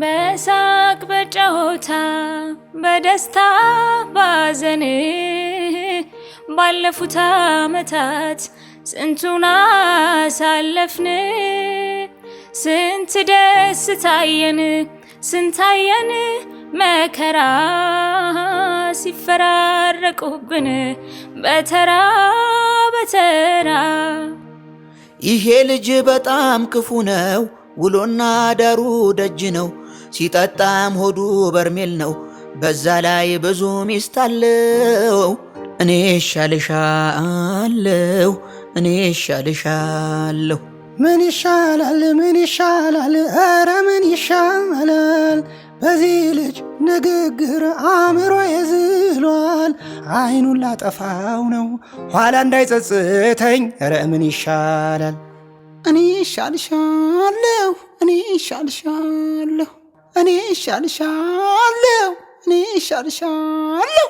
በሳቅ በጨዋታ በደስታ ባዘን ባለፉት ዓመታት ስንቱን አሳለፍን ስንት ደስ ታየን ስንታየን መከራ ሲፈራረቁብን በተራ በተራ ይሄ ልጅ በጣም ክፉ ነው ውሎና ዳሩ ደጅ ነው ሲጠጣም ሆዱ በርሜል ነው በዛ ላይ ብዙ ሚስት አለው እኔ እሻልሻለሁ እኔ እሻልሻለሁ ምን ይሻላል ኧረ ምን ይሻላል በዚህ ልጅ ንግግር አእምሮ ይዝሏል አይኑን ላጠፋው ነው ኋላ እንዳይጸጽተኝ ኧረ ምን ይሻላል እኔ እሻልሻለሁ እኔ እሻልሻለሁ እኔ እሻልሻለሁ እኔ እሻልሻለሁ